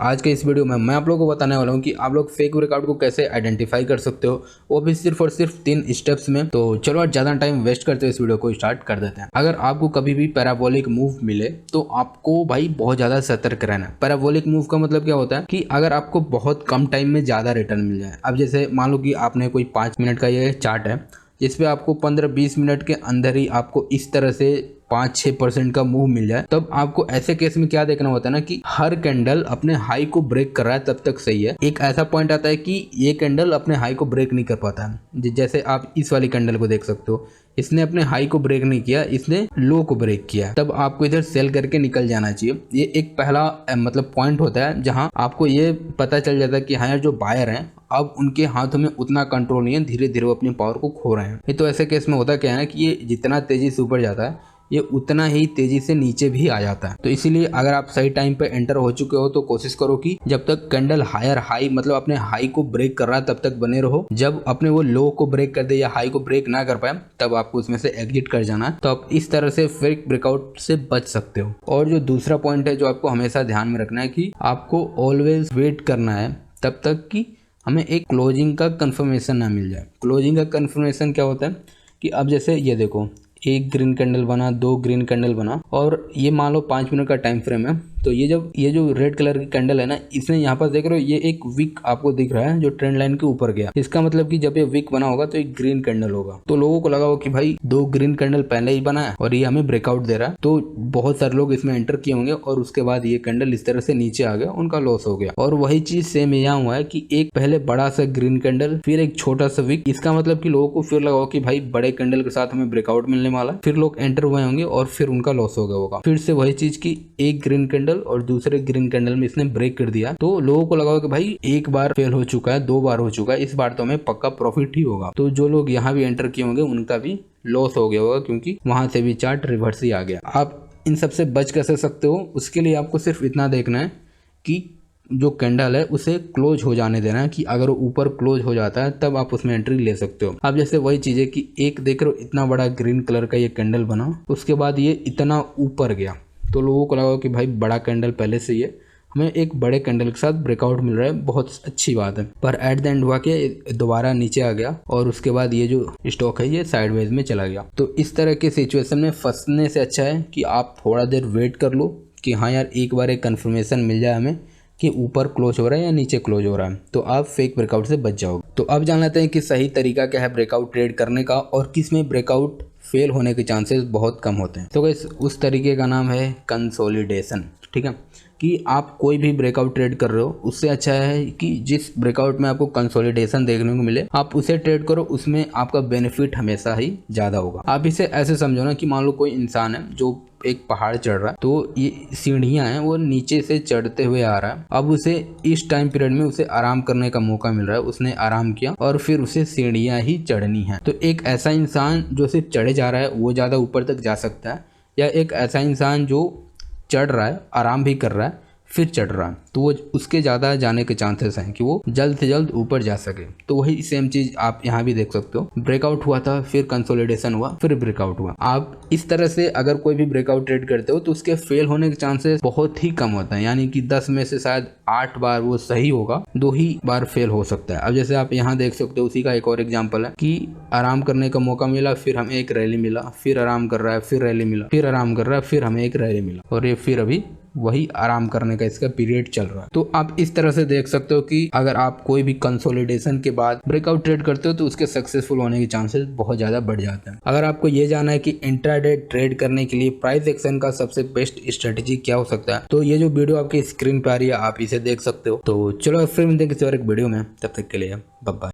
आज के इस वीडियो में मैं आप लोगों को बताने वाला हूं कि आप लोग फेक ब्रेकआउट को कैसे आइडेंटिफाई कर सकते हो, वो भी सिर्फ और सिर्फ 3 स्टेप्स में। तो चलो आज ज़्यादा टाइम वेस्ट करते हुए इस वीडियो को स्टार्ट कर देते हैं। अगर आपको कभी भी पैराबोलिक मूव मिले तो आपको भाई बहुत ज़्यादा सतर्क रहना है। पैराबोलिक मूव का मतलब क्या होता है कि अगर आपको बहुत कम टाइम में ज़्यादा रिटर्न मिल जाए। अब जैसे मान लो कि आपने कोई 5 मिनट का ये चार्ट है जिसपे आपको 15-20 मिनट के अंदर ही आपको इस तरह से 5-6% का मूव मिल जाए, तब आपको ऐसे केस में क्या देखना होता है ना कि हर कैंडल अपने हाई को ब्रेक कर रहा है तब तक सही है। एक ऐसा पॉइंट आता है कि ये कैंडल अपने हाई को ब्रेक नहीं कर पाता है। जैसे आप इस वाली कैंडल को देख सकते हो, इसने अपने हाई को ब्रेक नहीं किया, इसने लो को ब्रेक किया। तब आपको इधर सेल करके निकल जाना चाहिए। ये एक पहला मतलब पॉइंट होता है जहां आपको ये पता चल जाता है कि हाँ यार जो बायर हैं अब उनके हाथों में उतना कंट्रोल नहीं है, धीरे धीरे वो अपनी पावर को खो रहे हैं। ये तो ऐसे केस में होता क्या है कि ये जितना तेजी से ऊपर जाता है ये उतना ही तेजी से नीचे भी आ जाता है। तो इसीलिए अगर आप सही टाइम पे एंटर हो चुके हो तो कोशिश करो कि जब तक कैंडल हायर हाई मतलब अपने हाई को ब्रेक कर रहा है तब तक बने रहो। जब अपने वो लो को ब्रेक कर दे या हाई को ब्रेक ना कर पाए तब आपको उसमें से एग्जिट कर जाना है। तो आप इस तरह से फेक ब्रेकआउट से बच सकते हो। और जो दूसरा पॉइंट है जो आपको हमेशा ध्यान में रखना है कि आपको ऑलवेज वेट करना है तब तक कि हमें एक क्लोजिंग का कंफर्मेशन ना मिल जाए। क्लोजिंग का कंफर्मेशन क्या होता है कि अब जैसे ये देखो, एक ग्रीन कैंडल बना, 2 ग्रीन कैंडल बना और ये मान लो 5 मिनट का टाइम फ्रेम है। तो ये जो रेड कलर की कैंडल है ना, इसने यहाँ पर देख रहे हो ये एक विक आपको दिख रहा है जो ट्रेंड लाइन के ऊपर गया। इसका मतलब कि जब ये विक बना होगा तो एक ग्रीन कैंडल होगा। तो लोगों को लगा हो कि भाई 2 ग्रीन कैंडल पहले ही बना है और ये हमें ब्रेकआउट दे रहा है। तो बहुत सारे लोग इसमें एंटर किए होंगे और उसके बाद ये कैंडल इस तरह से नीचे आ गया, उनका लॉस हो गया। और वही चीज सेम यहाँ हुआ है कि एक पहले बड़ा सा ग्रीन कैंडल फिर एक छोटा सा विक। इसका मतलब कि लोगों को फिर लगा हो कि भाई बड़े कैंडल के साथ हमें ब्रेकआउट मिलने वाला है। फिर लोग एंटर हुए होंगे और फिर उनका लॉस हो गया होगा। फिर से वही चीज की एक ग्रीन कैंडल और दूसरे ग्रीन कैंडल में इसने ब्रेक कर दिया। तो लोगों को लगा कि भाई एक बार फेल हो चुका है, 2 बार हो चुका है, इस बार तो हमें पक्का प्रॉफिट ही होगा। तो जो लोग यहाँ भी एंटर किए होंगे उनका भी लॉस हो गया होगा क्योंकि वहां से भी चार्ट रिवर्स ही आ गया। आप इन सबसे बच कैसे सकते हो, उसके लिए आपको सिर्फ इतना देखना है कि जो कैंडल है उसे क्लोज हो जाने देना है कि अगर वो ऊपर क्लोज हो जाता है तब आप उसमें एंट्री ले सकते हो। अब जैसे वही चीज़ है कि एक देख रहे हो इतना बड़ा ग्रीन कलर का ये कैंडल बना, उसके बाद ये इतना ऊपर गया तो लोगों को लगा कि भाई बड़ा कैंडल पहले से ही है, हमें एक बड़े कैंडल के साथ ब्रेकआउट मिल रहा है, बहुत अच्छी बात है। पर एट द एंड हुआ कि दोबारा नीचे आ गया और उसके बाद ये जो स्टॉक है ये साइडवेज में चला गया। तो इस तरह के सिचुएशन में फंसने से अच्छा है कि आप थोड़ा देर वेट कर लो कि हाँ यार एक बार एक कन्फर्मेशन मिल जाए हमें कि ऊपर क्लोज हो रहा है या नीचे क्लोज हो रहा है, तो आप फेक ब्रेकआउट से बच जाओगे। तो अब जान लेते हैं कि सही तरीका क्या है ब्रेकआउट ट्रेड करने का और किस में ब्रेकआउट फेल होने के चांसेस बहुत कम होते हैं। तो गाइस उस तरीके का नाम है कंसोलिडेशन। ठीक है, कि आप कोई भी ब्रेकआउट ट्रेड कर रहे हो उससे अच्छा है कि जिस ब्रेकआउट में आपको कंसोलिडेशन देखने को मिले आप उसे ट्रेड करो, उसमें आपका बेनिफिट हमेशा ही ज़्यादा होगा। आप इसे ऐसे समझो ना कि मान लो कोई इंसान है जो एक पहाड़ चढ़ रहा है, तो ये सीढ़ियां हैं वो नीचे से चढ़ते हुए आ रहा है। अब उसे इस टाइम पीरियड में उसे आराम करने का मौका मिल रहा है, उसने आराम किया और फिर उसे सीढ़ियां ही चढ़नी है। तो एक ऐसा इंसान जो सिर्फ चढ़े जा रहा है वो ज़्यादा ऊपर तक जा सकता है, या एक ऐसा इंसान जो चढ़ रहा है, आराम भी कर रहा है, फिर चढ़ रहा है, तो वो उसके ज़्यादा जाने के चांसेस हैं कि वो जल्द से जल्द ऊपर जा सके। तो वही सेम चीज़ आप यहाँ भी देख सकते हो, ब्रेकआउट हुआ था, फिर कंसोलिडेशन हुआ, फिर ब्रेकआउट हुआ। आप इस तरह से अगर कोई भी ब्रेकआउट ट्रेड करते हो तो उसके फेल होने के चांसेस बहुत ही कम होते हैं, यानी कि 10 में से शायद 8 बार वो सही होगा, 2 ही बार फेल हो सकता है। अब जैसे आप यहाँ देख सकते हो उसी का एक और एग्जाम्पल है कि आराम करने का मौका मिला, फिर हमें एक रैली मिला, फिर आराम कर रहा है, फिर रैली मिला, फिर आराम कर रहा है, फिर हमें एक रैली मिला और ये फिर अभी वही आराम करने का इसका पीरियड चल रहा है। तो आप इस तरह से देख सकते हो कि अगर आप कोई भी कंसोलिडेशन के बाद ब्रेकआउट ट्रेड करते हो तो उसके सक्सेसफुल होने के चांसेस बहुत ज्यादा बढ़ जाते हैं। अगर आपको ये जानना है कि इंट्राडे ट्रेड करने के लिए प्राइस एक्शन का सबसे बेस्ट स्ट्रेटेजी क्या हो सकता है, तो ये जो वीडियो आपकी स्क्रीन पे आ रही है आप इसे देख सकते हो। तो चलो फिर मिलते हैं किसी और एक वीडियो में, तब तक के लिए बाय बाय।